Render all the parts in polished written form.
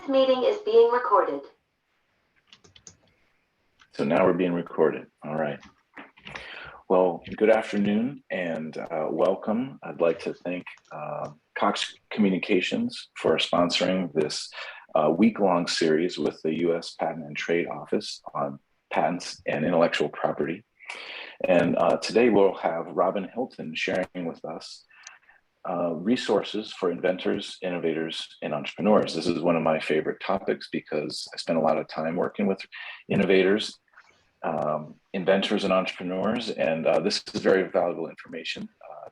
This meeting is being recorded. So now we're being recorded. All right. Well, good afternoon and welcome. I'd like to thank Cox Communications for sponsoring this week-long series with the U.S. Patent and Trade Office on patents and intellectual property. And today we'll have Robin Hilton sharing with us resources for inventors, innovators, and entrepreneurs. This is one of my favorite topics because I spend a lot of time working with innovators, inventors, and entrepreneurs, and this is very valuable information,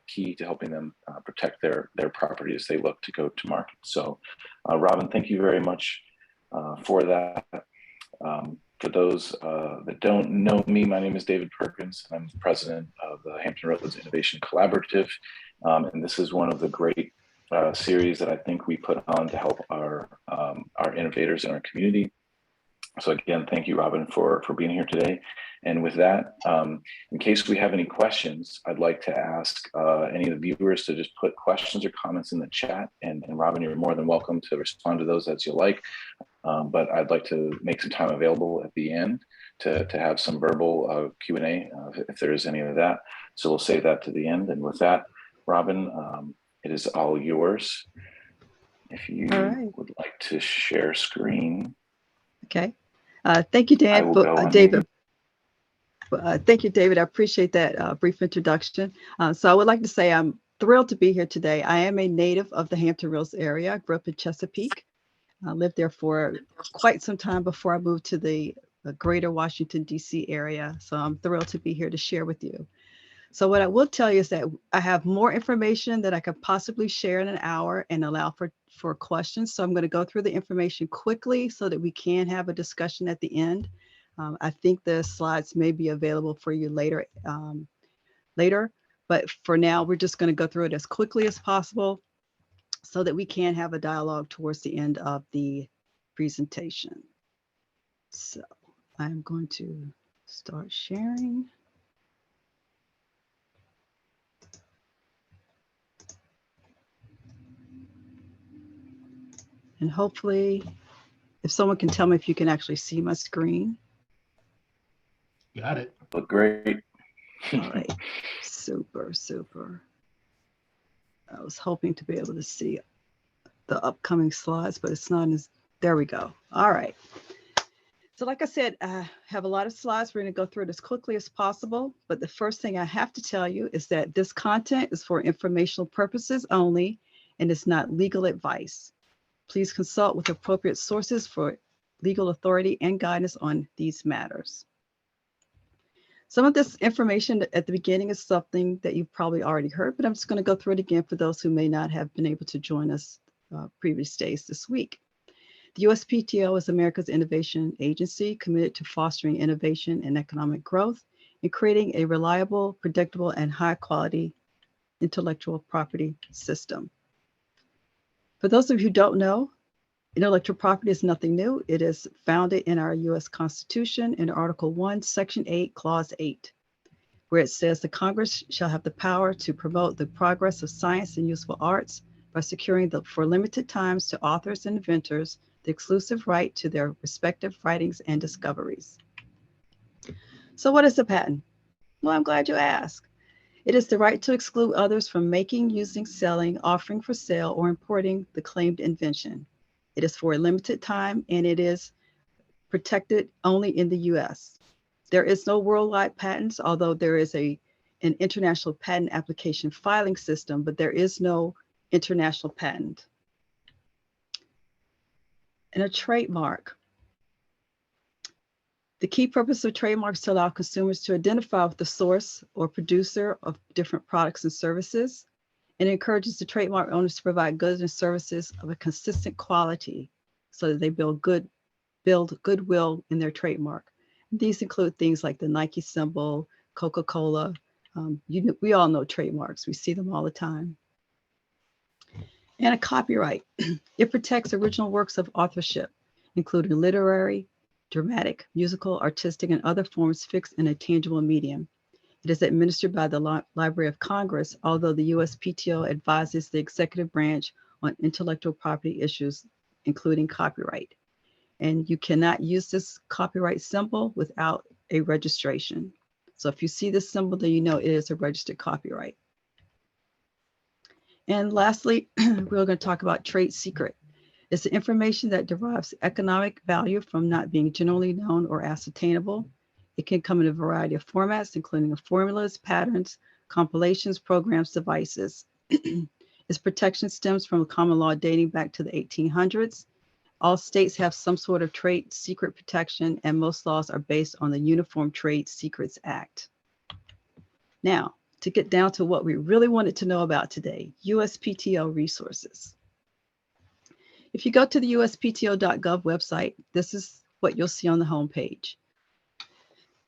key to helping them protect their property as they look to go to market. So, Robin, thank you very much for that. For those that don't know me, my name is David Perkins. I'm the president of the Hampton Roads Innovation Collaborative, and this is one of the great series that I think we put on to help our innovators in our community. So again, thank you, Robin, for being here today. And with that, in case we have any questions, I'd like to ask any of the viewers to just put questions or comments in the chat. And Robin, you're more than welcome to respond to those as you like. But I'd like to make some time available at the end to have some verbal Q&A if there is any of that. So we'll save that to the end. And with that, Robin, it is all yours. If you would like to share screen. Okay. Thank you, David. Thank you, David. I appreciate that brief introduction. So I would like to say I'm thrilled to be here today. I am a native of the Hampton Roads area. I grew up in Chesapeake. I lived there for quite some time before I moved to the greater Washington, D.C. area. So I'm thrilled to be here to share with you. So what I will tell you is that I have more information that I could possibly share in an hour and allow for questions. So I'm going to go through the information quickly so that we can have a discussion at the end. I think the slides may be available for you later, but for now, we're just going to go through it as quickly as possible so that we can have a dialogue towards the end of the presentation. So I'm going to start sharing. And hopefully, if someone can tell me if you can actually see my screen. Got it. Look great. All right. Super, super. I was hoping to be able to see the upcoming slides, but it's not as, there we go. All right. So like I said, I have a lot of slides. We're going to go through it as quickly as possible. But the first thing I have to tell you is that this content is for informational purposes only, and it's not legal advice. Please consult with appropriate sources for legal authority and guidance on these matters. Some of this information at the beginning is something that you've probably already heard, but I'm just going to go through it again for those who may not have been able to join us previous days this week. The USPTO is America's innovation agency committed to fostering innovation and economic growth and creating a reliable, predictable, and high-quality intellectual property system. For those of you who don't know, intellectual property is nothing new. It is founded in our U.S. Constitution in Article 1, Section 8, Clause 8, where it says the Congress shall have the power to promote the progress of science and useful arts by securing for limited times to authors and inventors the exclusive right to their respective writings and discoveries. So what is a patent? Well, I'm glad you asked. It is the right to exclude others from making, using, selling, offering for sale, or importing the claimed invention. It is for a limited time, and it is protected only in the U.S. There is no worldwide patents, although there is an international patent application filing system, but there is no international patent. And a trademark. The key purpose of trademarks is to allow consumers to identify with the source or producer of different products and services. And it encourages the trademark owners to provide goods and services of a consistent quality so that they build goodwill in their trademark. And these include things like the Nike symbol, Coca-Cola. We all know trademarks. We see them all the time. And a copyright. It protects original works of authorship, including literary, dramatic, musical, artistic, and other forms fixed in a tangible medium. It is administered by the Library of Congress, although the USPTO advises the executive branch on intellectual property issues including copyright. And you cannot use this copyright symbol without a registration. So if you see this symbol, then you know it is a registered copyright. And lastly, we're going to talk about trade secret. It's the information that derives economic value from not being generally known or ascertainable. It can come in a variety of formats, including formulas, patterns, compilations, programs, devices. Its protection stems from common law dating back to the 1800s. All states have some sort of trade secret protection, and most laws are based on the Uniform Trade Secrets Act. Now, to get down to what we really wanted to know about today, USPTO resources. If you go to the uspto.gov website, this is what you'll see on the homepage.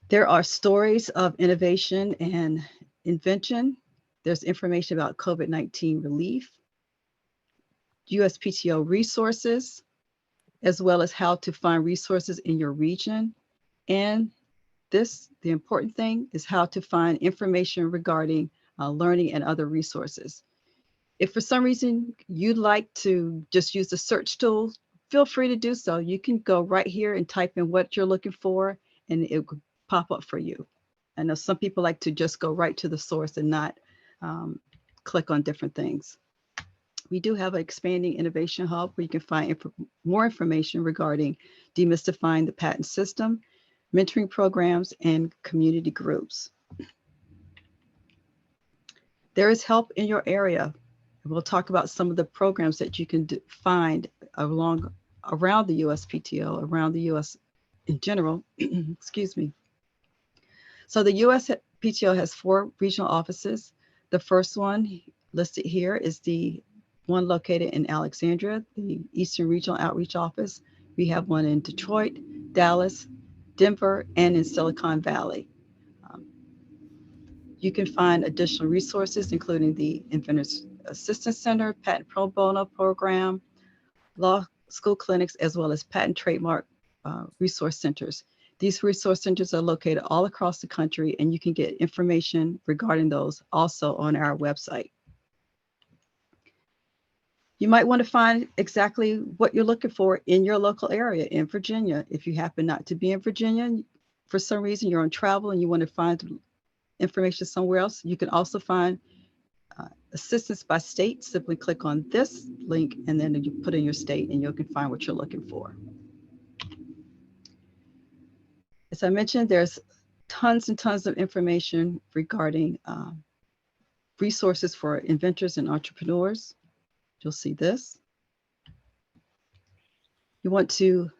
There are stories of innovation and invention. There's information about COVID-19 relief, USPTO resources, as well as how to find resources in your region. And this, the important thing, is how to find information regarding learning and other resources. If for some reason you'd like to just use the search tool, feel free to do so. You can go right here and type in what you're looking for, and it will pop up for you. I know some people like to just go right to the source and not click on different things. We do have an expanding innovation hub where you can find more information regarding demystifying the patent system, mentoring programs, and community groups. There is help in your area. We'll talk about some of the programs that you can find around the USPTO, around the US in general, excuse me. So the USPTO has 4 regional offices. The first one listed here is the one located in Alexandria, the Eastern Regional Outreach Office. We have one in Detroit, Dallas, Denver, and in Silicon Valley. You can find additional resources, including the Inventors Assistance Center, Patent Pro Bono Program, law school clinics, as well as patent trademark resource centers. These resource centers are located all across the country, and you can get information regarding those also on our website. You might want to find exactly what you're looking for in your local area in Virginia. If you happen not to be in Virginia, for some reason you're on travel and you want to find information somewhere else, you can also find assistance by state. Simply click on this link and then you put in your state and you can find what you're looking for. As I mentioned, there's tons and tons of information regarding resources for inventors and entrepreneurs. You'll see this. You want to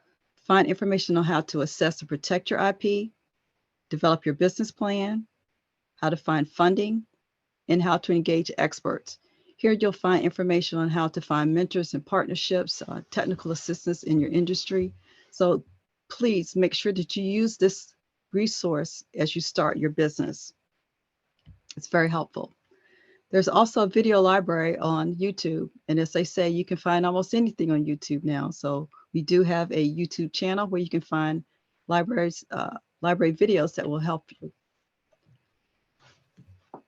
find information on how to assess and protect your IP, develop your business plan, how to find funding, and how to engage experts. Here you'll find information on how to find mentors and partnerships, technical assistance in your industry. So please make sure that you use this resource as you start your business. It's very helpful. There's also a video library on YouTube. And as I say, you can find almost anything on YouTube now. So we do have a YouTube channel where you can find library videos that will help you.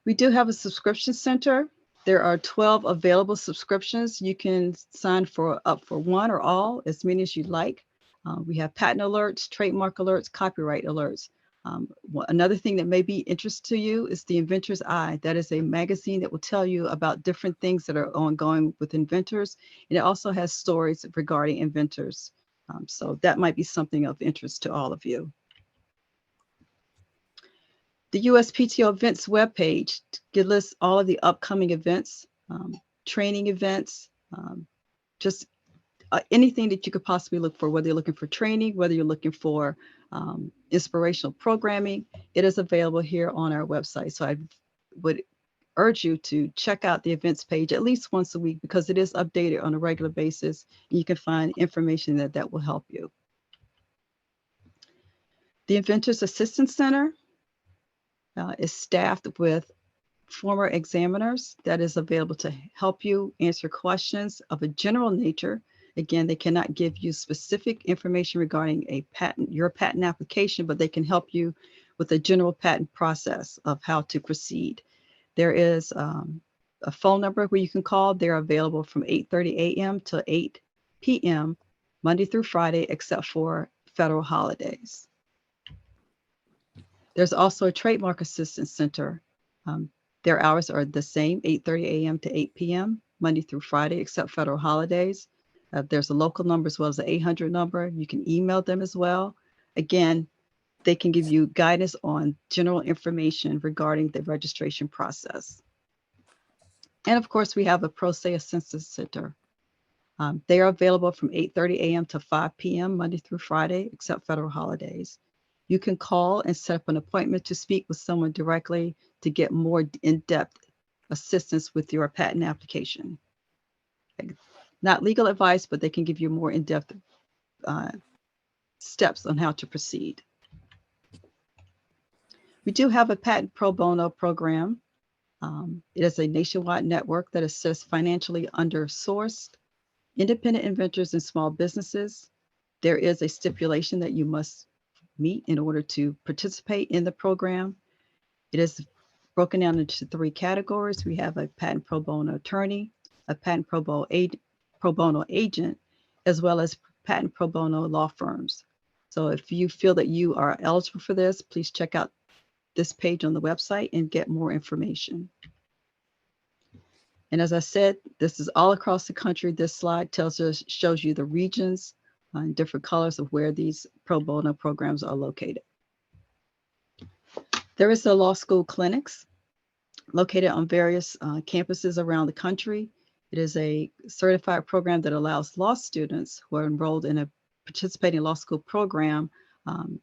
We do have a subscription center. There are 12 available subscriptions. You can sign up for one or all, as many as you'd like. We have patent alerts, trademark alerts, copyright alerts. Another thing that may be interest to you is the Inventor's Eye. That is a magazine that will tell you about different things that are ongoing with inventors. And it also has stories regarding inventors. So that might be something of interest to all of you. The USPTO events webpage lists all of the upcoming events, training events, just anything that you could possibly look for, whether you're looking for training, whether you're looking for inspirational programming, it is available here on our website. So I would urge you to check out the events page at least once a week because it is updated on a regular basis. And you can find information that will help you. The Inventors Assistance Center is staffed with former examiners that is available to help you answer questions of a general nature. Again, they cannot give you specific information regarding a patent, your patent application, but they can help you with a general patent process of how to proceed. There is a phone number where you can call. They're available from 8:30 a.m. to 8 p.m. Monday through Friday, except for federal holidays. There's also a Trademark Assistance Center. Their hours are the same, 8:30 a.m. to 8 p.m. Monday through Friday, except federal holidays. There's a local number as well as an 800 number. You can email them as well. Again, they can give you guidance on general information regarding the registration process. And of course, we have a Pro Se Assistance Center. They are available from 8:30 a.m. to 5 p.m. Monday through Friday, except federal holidays. You can call and set up an appointment to speak with someone directly to get more in-depth assistance with your patent application. Not legal advice, but they can give you more in-depth steps on how to proceed. We do have a patent pro bono program. It is a nationwide network that assists financially undersourced independent inventors and small businesses. There is a stipulation that you must meet in order to participate in the program. It is broken down into 3 categories. We have a patent pro bono attorney, a patent pro bono agent, as well as patent pro bono law firms. So if you feel that you are eligible for this, please check out this page on the website and get more information. And as I said, this is all across the country. This slide shows you the regions in different colors of where these pro bono programs are located. There is the law school clinics located on various campuses around the country. It is a certified program that allows law students who are enrolled in a participating law school program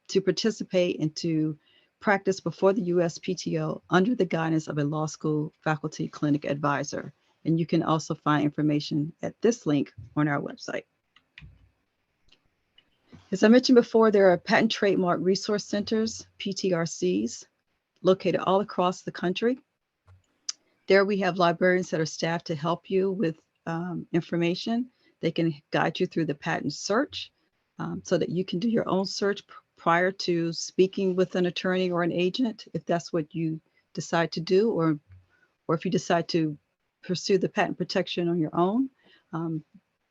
to participate and to practice before the USPTO under the guidance of a law school faculty clinic advisor. And you can also find information at this link on our website. As I mentioned before, there are patent trademark resource centers, PTRCs, located all across the country. There we have librarians that are staffed to help you with information. They can guide you through the patent search so that you can do your own search prior to speaking with an attorney or an agent, if that's what you decide to do, or if you decide to pursue the patent protection on your own.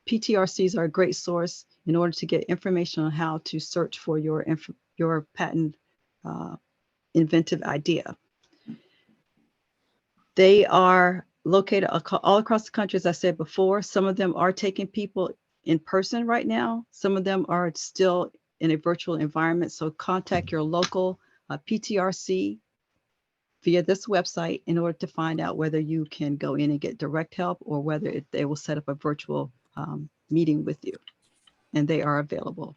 PTRCs are a great source in order to get information on how to search for your patent inventive idea. They are located all across the country, as I said before. Some of them are taking people in person right now. Some of them are still in a virtual environment. So contact your local PTRC via this website in order to find out whether you can go in and get direct help or whether they will set up a virtual meeting with you. And they are available.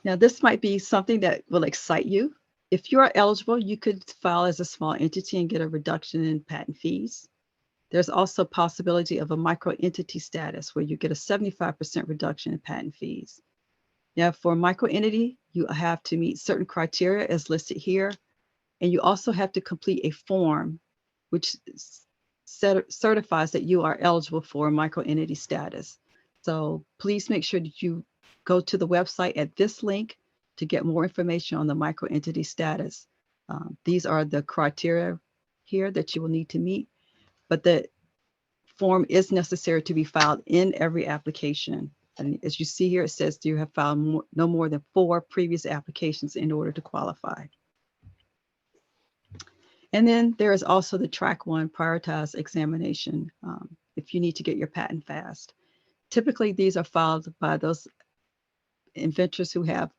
Now, this might be something that will excite you. If you are eligible, you could file as a small entity and get a reduction in patent fees. There's also a possibility of a micro-entity status where you get a 75% reduction in patent fees. Now, for a micro-entity, you have to meet certain criteria as listed here, and you also have to complete a form which certifies that you are eligible for a micro-entity status. So please make sure that you go to the website at this link to get more information on the micro-entity status. These are the criteria here that you will need to meet, but the form is necessary to be filed in every application. And as you see here, it says you have filed no more than 4 previous applications in order to qualify. And then there is also the Track 1 prioritized examination if you need to get your patent fast. Typically, these are filed by those inventors who have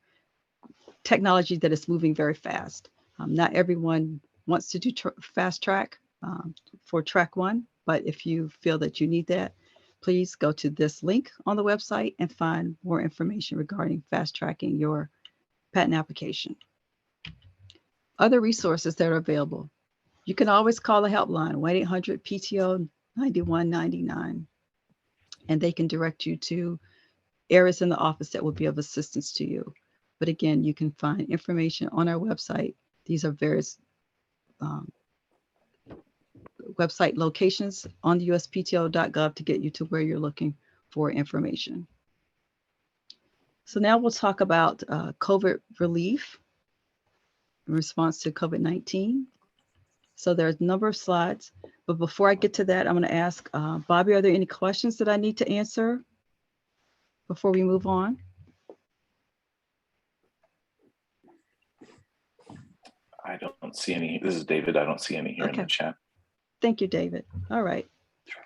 technology that is moving very fast. Not everyone wants to do fast track for Track 1, but if you feel that you need that, please go to this link on the website and find more information regarding fast tracking your patent application. Other resources that are available. You can always call the helpline, 1-800-PTO-9199, and they can direct you to areas in the office that will be of assistance to you. But again, you can find information on our website. These are various website locations on the uspto.gov to get you to where you're looking for information. So now we'll talk about COVID relief in response to COVID-19. So there's a number of slides. But before I get to that, I'm going to ask Bobby, are there any questions that I need to answer before we move on? I don't see any. This is David. I don't see any here in the chat. Thank you, David. All right.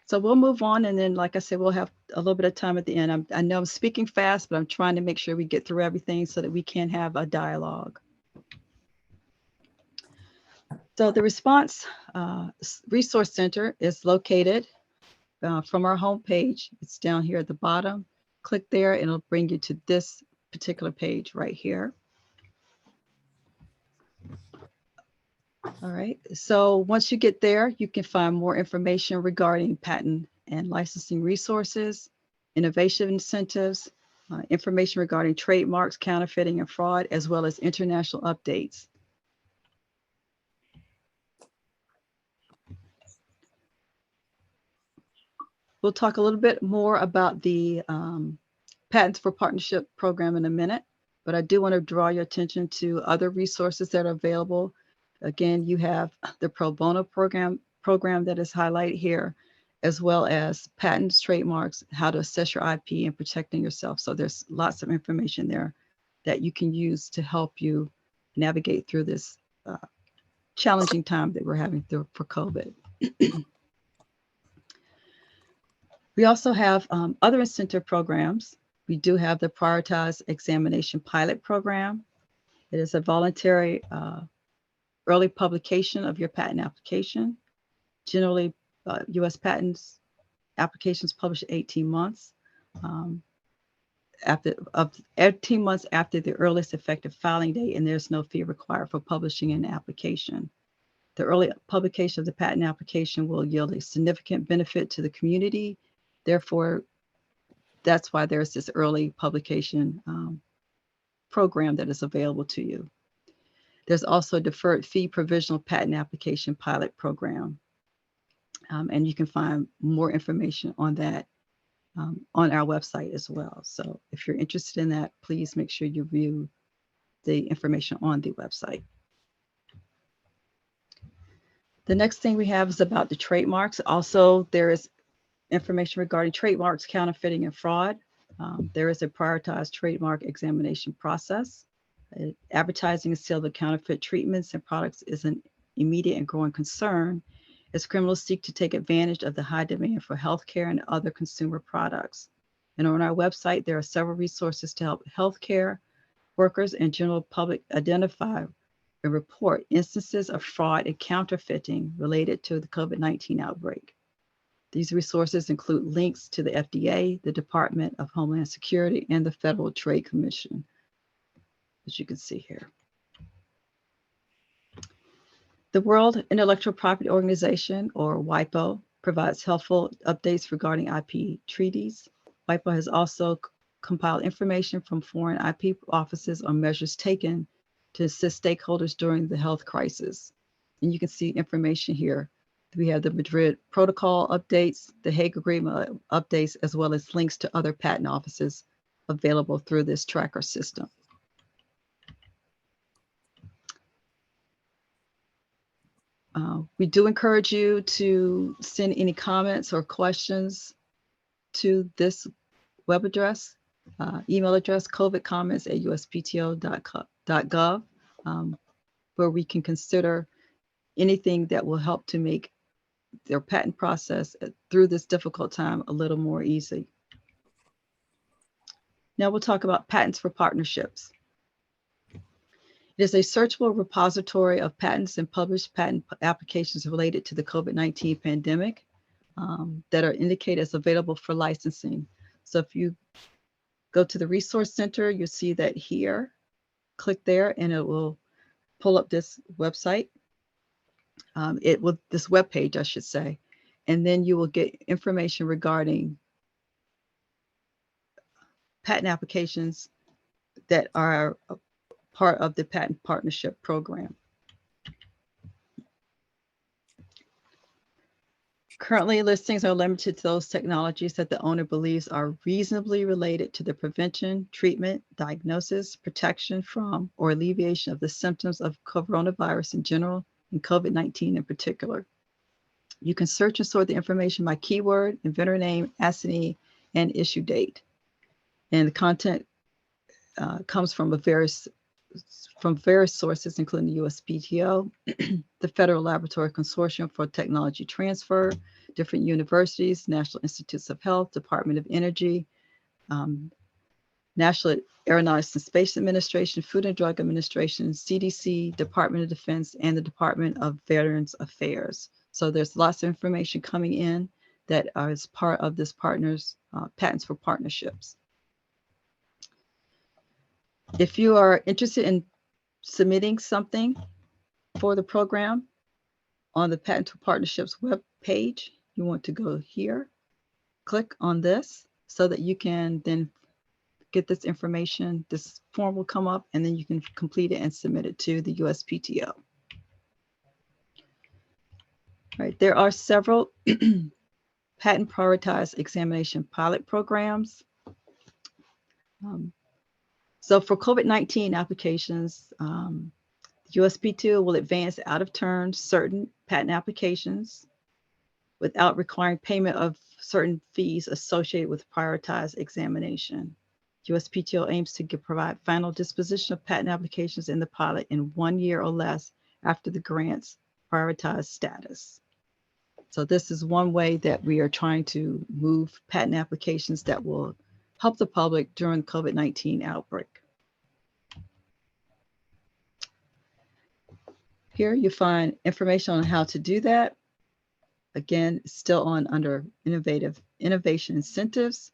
So we'll move on. And then, like I said, we'll have a little bit of time at the end. I know I'm speaking fast, but I'm trying to make sure we get through everything so that we can have a dialogue. So the Response Resource Center is located from our homepage. It's down here at the bottom. Click there and it'll bring you to this particular page right here. All right, so once you get there, you can find more information regarding patent and licensing resources, innovation incentives, information regarding trademarks, counterfeiting, and fraud, as well as international updates. We'll talk a little bit more about the Patents for Partnership program in a minute, but I do want to draw your attention to other resources that are available. Again, you have the Pro Bono program that is highlighted here, as well as patents, trademarks, how to assess your IP and protecting yourself. So there's lots of information there that you can use to help you navigate through this challenging time that we're having through for COVID. We also have other incentive programs. We do have the Prioritized Examination Pilot Program. It is a voluntary early publication of your patent application. Generally, U.S. patents applications published 18 months. After 18 months after the earliest effective filing date, and there's no fee required for publishing an application. The early publication of the patent application will yield a significant benefit to the community. Therefore, that's why there's this early publication program that is available to you. There's also a deferred fee provisional patent application pilot program. And you can find more information on that on our website as well. So if you're interested in that, please make sure you view the information on the website. The next thing we have is about the trademarks. Also, there is information regarding trademarks, counterfeiting, and fraud. There is a prioritized trademark examination process. Advertising and sale of counterfeit treatments and products is an immediate and growing concern as criminals seek to take advantage of the high demand for healthcare and other consumer products. And on our website, there are several resources to help healthcare workers and general public identify and report instances of fraud and counterfeiting related to the COVID-19 outbreak. These resources include links to the FDA, the Department of Homeland Security, and the Federal Trade Commission, as you can see here. The World Intellectual Property Organization, or WIPO, provides helpful updates regarding IP treaties. WIPO has also compiled information from foreign IP offices on measures taken to assist stakeholders during the health crisis. And you can see information here. We have the Madrid Protocol updates, the Hague Agreement updates, as well as links to other patent offices available through this tracker system. We do encourage you to send any comments or questions to this web address, email address, covidcomments@uspto.gov, where we can consider anything that will help to make their patent process through this difficult time a little more easy. Now we'll talk about patents for partnerships. It is a searchable repository of patents and published patent applications related to the COVID-19 pandemic that are indicated as available for licensing. So if you go to the Resource Center, you'll see that here. Click there and it will pull up this website. This web page, I should say, and then you will get information regarding patent applications that are a part of the patent partnership program. Currently, listings are limited to those technologies that the owner believes are reasonably related to the prevention, treatment, diagnosis, protection from, or alleviation of the symptoms of coronavirus in general and COVID-19 in particular. You can search and sort the information by keyword, inventor name, assignee, and issue date. And the content comes from various sources, including the USPTO, the Federal Laboratory Consortium for Technology Transfer, different universities, National Institutes of Health, Department of Energy, National Aeronautics and Space Administration, Food and Drug Administration, CDC, Department of Defense, and the Department of Veterans Affairs. So there's lots of information coming in that is part of this partner's patents for partnerships. If you are interested in submitting something for the program on the Patent for Partnerships web page, you want to go here, click on this so that you can then get this information. This form will come up and then you can complete it and submit it to the USPTO. Right, there are several patent prioritized examination pilot programs. So for COVID-19 applications, USPTO will advance out of turn certain patent applications without requiring payment of certain fees associated with prioritized examination. USPTO aims to provide final disposition of patent applications in the pilot in 1 year or less after the grant's prioritized status. So this is one way that we are trying to move patent applications that will help the public during the COVID-19 outbreak. Here you find information on how to do that. Again, still under innovation incentives.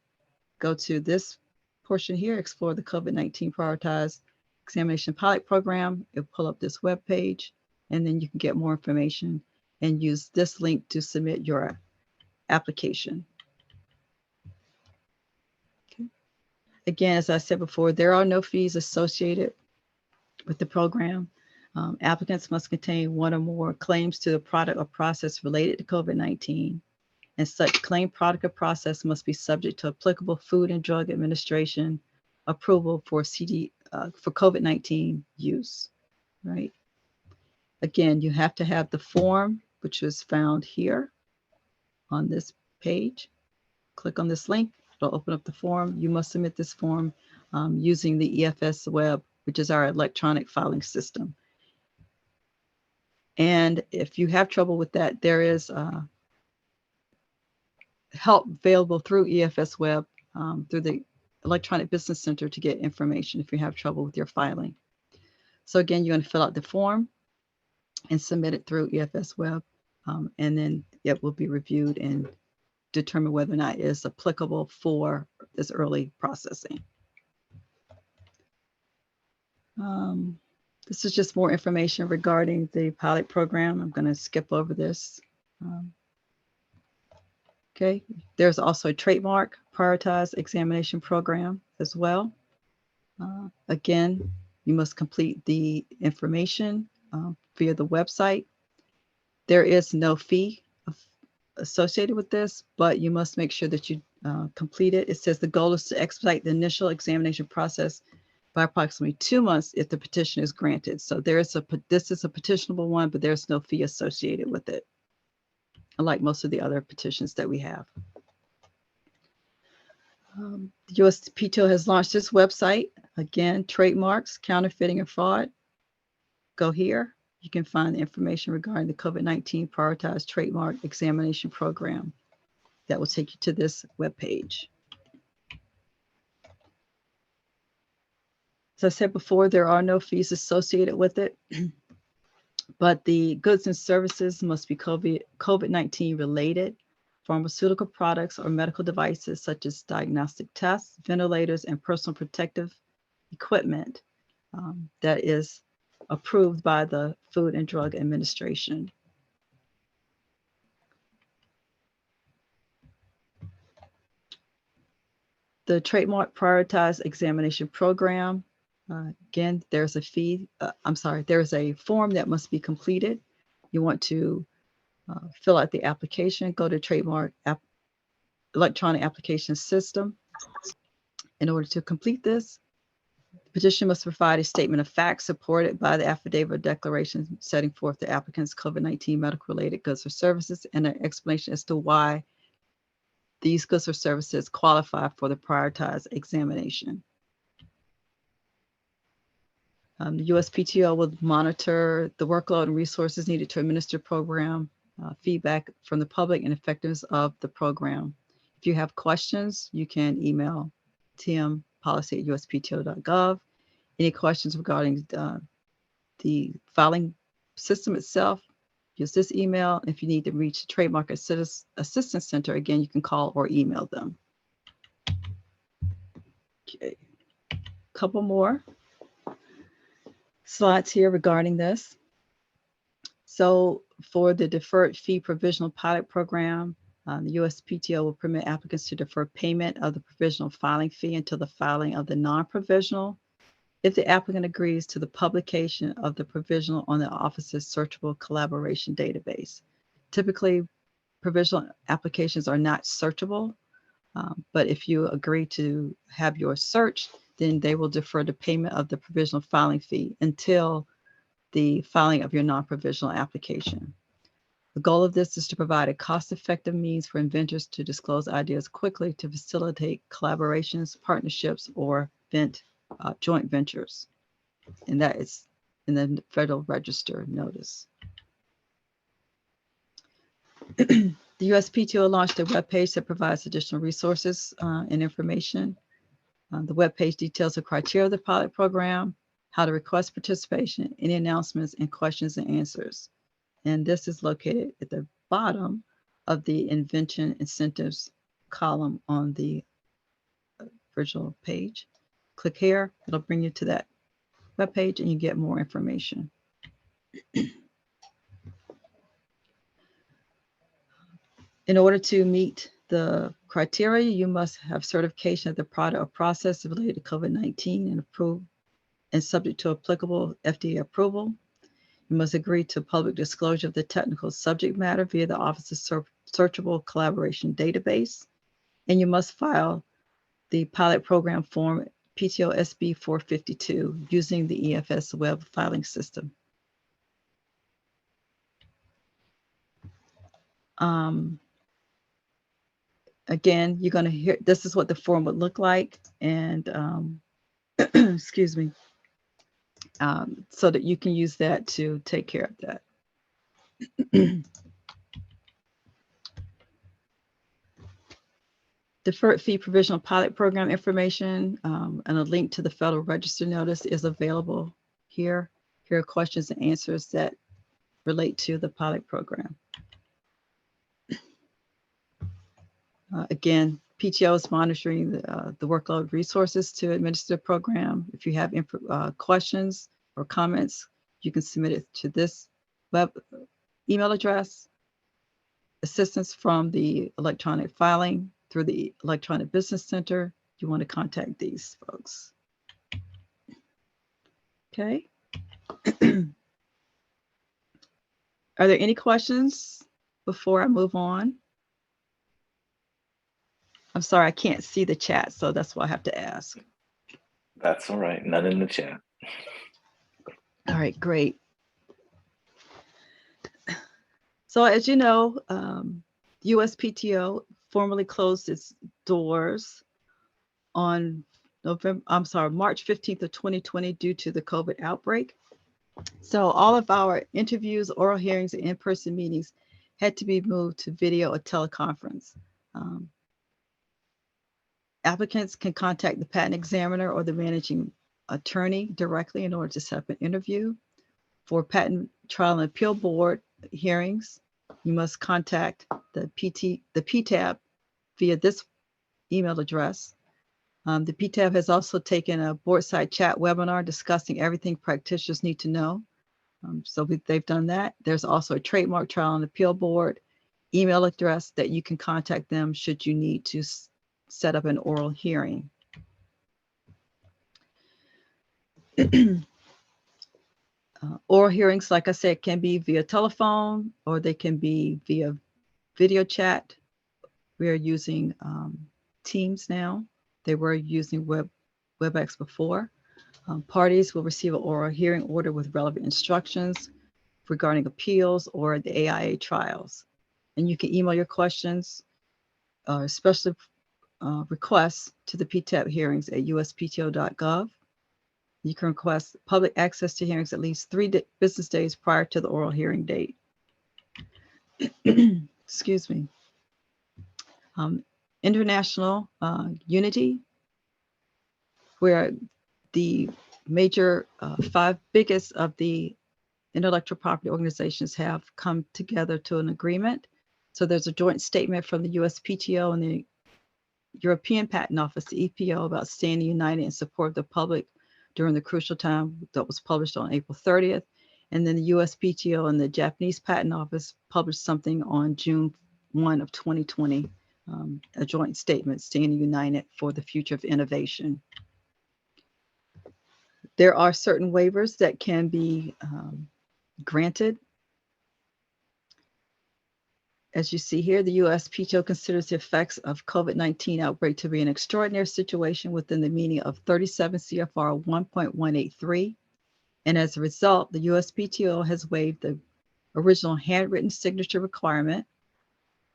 Go to this portion here, explore the COVID-19 prioritized examination pilot program. It'll pull up this web page, and then you can get more information and use this link to submit your application. Okay. Again, as I said before, there are no fees associated with the program. Applicants must contain one or more claims to the product or process related to COVID-19, and such claim, product, or process must be subject to applicable Food and Drug Administration approval for COVID-19 use, right? Again, you have to have the form, which is found here on this page. Click on this link, it'll open up the form. You must submit this form using the EFS web, which is our electronic filing system. And if you have trouble with that, there is help available through EFS web, through the Electronic Business Center to get information if you have trouble with your filing. So again, you're going to fill out the form and submit it through EFS web, and then it will be reviewed and determine whether or not it is applicable for this early processing. This is just more information regarding the pilot program. I'm going to skip over this. Okay, there's also a trademark prioritized examination program as well. Again, you must complete the information via the website. There is no fee associated with this, but you must make sure that you complete it. It says the goal is to expedite the initial examination process by approximately 2 months if the petition is granted. So this is a petitionable one, but there's no fee associated with it, unlike most of the other petitions that we have. The USPTO has launched this website. Again, Trademarks, Counterfeiting, and Fraud. Go here. You can find the information regarding the COVID-19 prioritized trademark examination program. That will take you to this webpage. As I said before, there are no fees associated with it, but the goods and services must be COVID-19 related. Pharmaceutical products or medical devices such as diagnostic tests, ventilators, and personal protective equipment that is approved by the Food and Drug Administration. The Trademark Prioritized Examination Program, again, there's a fee, there's a form that must be completed. You want to fill out the application, go to Trademark Electronic Application System. In order to complete this, Petition must provide a statement of facts supported by the affidavit or declaration setting forth the applicant's COVID-19 medical-related goods or services and an explanation as to why these goods or services qualify for the prioritized examination. The USPTO will monitor the workload and resources needed to administer program, feedback from the public, and effectiveness of the program. If you have questions, you can email tmpolicy@uspto.gov. Any questions regarding the filing system itself, use this email. If you need to reach the Trademark Assistance Center, again, you can call or email them. Okay, couple more slides here regarding this. So for the deferred fee provisional pilot program, the USPTO will permit applicants to defer payment of the provisional filing fee until the filing of the non-provisional if the applicant agrees to the publication of the provisional on the office's searchable collaboration database. Typically, provisional applications are not searchable, but if you agree to have yours searched, then they will defer the payment of the provisional filing fee until the filing of your non-provisional application. The goal of this is to provide a cost-effective means for inventors to disclose ideas quickly to facilitate collaborations, partnerships, or joint ventures. And that is in the Federal Register notice. The USPTO launched a webpage that provides additional resources and information. The webpage details the criteria of the pilot program, how to request participation, any announcements, and questions and answers. And this is located at the bottom of the invention incentives column on the original page. Click here, it'll bring you to that webpage and you get more information. In order to meet the criteria, you must have certification of the product or process related to COVID-19 and approved and subject to applicable FDA approval. You must agree to public disclosure of the technical subject matter via the Office's searchable collaboration database. And you must file the pilot program form PTO SB 452 using the EFS web filing system. Again, you're going to hear, this is what the form would look like. And excuse me, so that you can use that to take care of that. Deferred fee provisional pilot program information and a link to the Federal Register notice is available here. Here are questions and answers that relate to the pilot program. Again, PTO is monitoring the workload resources to administer the program. If you have questions or comments, you can submit it to this web email address. Assistance from the electronic filing through the Electronic Business Center. You want to contact these folks. Okay. Are there any questions before I move on? I'm sorry, I can't see the chat, so that's why I have to ask. That's all right. None in the chat. All right, great. So as you know, USPTO formally closed its doors on March 15th of 2020 due to the COVID outbreak. So all of our interviews, oral hearings, and in-person meetings had to be moved to video or teleconference. Applicants can contact the patent examiner or the managing attorney directly in order to set up an interview. For patent trial and appeal board hearings, you must contact the PTAB via this email address. The PTAB has also taken a board side chat webinar discussing everything practitioners need to know. So they've done that. There's also a trademark trial and appeal board email address that you can contact them should you need to set up an oral hearing. Oral hearings, like I said, can be via telephone or they can be via video chat. We are using Teams now. They were using WebEx before. Parties will receive an oral hearing order with relevant instructions regarding appeals or the AIA trials. And you can email your questions, especially requests to the PTAP hearings at uspto.gov. You can request public access to hearings at least 3 business days prior to the oral hearing date. Excuse me. International unity, where the major 5 biggest of the intellectual property organizations have come together to an agreement. So there's a joint statement from the USPTO and the European Patent Office, the EPO, about standing united in support of the public during the crucial time that was published on April 30th. And then the USPTO and the Japanese Patent Office published something on June 1 of 2020, a joint statement standing united for the future of innovation. There are certain waivers that can be granted. As you see here, the USPTO considers the effects of COVID-19 outbreak to be an extraordinary situation within the meaning of 37 CFR 1.183. And as a result, the USPTO has waived the original handwritten signature requirement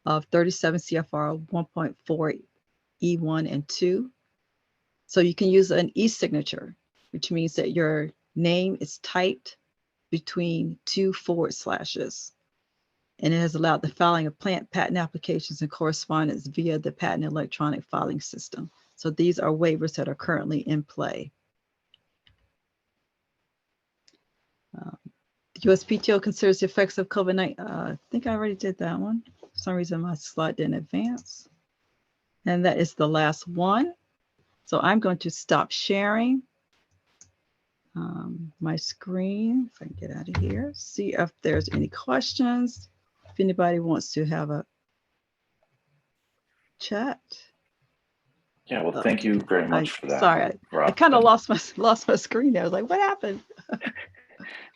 of 37 CFR 1.4 E1 and 2. So you can use an e-signature, which means that your name is typed between 2 forward slashes. And it has allowed the filing of patent applications and correspondence via the patent electronic filing system. So these are waivers that are currently in play. The USPTO considers the effects of COVID-19. I think I already did that one. For some reason, my slide didn't advance. And that is the last one. So I'm going to stop sharing my screen. If I can get out of here, see if there's any questions. If anybody wants to have a chat. Yeah, well, thank you very much for that. Sorry, I kind of lost my screen there. I was like, what happened?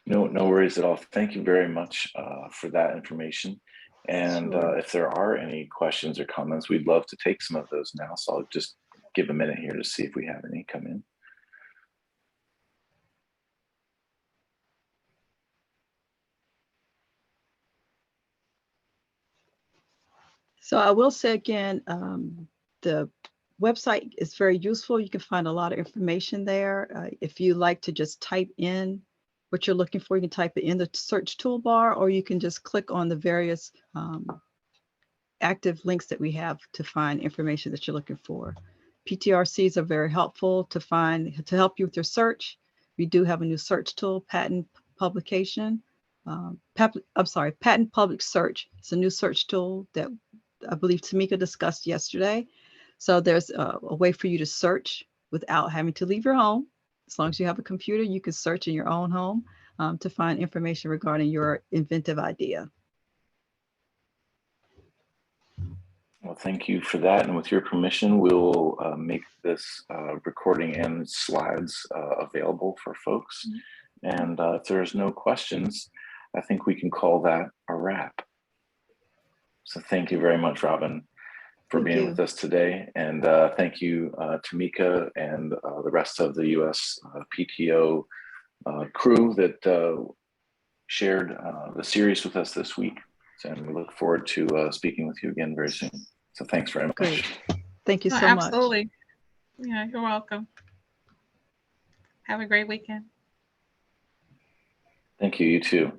No worries at all. Thank you very much for that information. And Sure. if there are any questions or comments, we'd love to take some of those now. So I'll just give a minute here to see if we have any come in. So I will say again, the website is very useful. You can find a lot of information there. If you like to just type in what you're looking for, you can type it in the search toolbar, or you can just click on the various active links that we have to find information that you're looking for. PTRCs are very helpful to help you with your search. We do have a new search tool, patent publication. Patent public search. It's a new search tool that I believe Tamika discussed yesterday. So there's a way for you to search without having to leave your home. As long as you have a computer, you can search in your own home to find information regarding your inventive idea. Well, thank you for that. And with your permission, we'll make this recording and slides available for folks. Mm-hmm. And if there's no questions, I think we can call that a wrap. So thank you very much, Robin, for being with us today. And thank you, Tamika, and the rest of the US PTO crew that shared the series with us this week. And we look forward to speaking with you again very soon. So thanks very much. Great. Thank you so much. Absolutely. Yeah, you're welcome. Have a great weekend. Thank you. You too.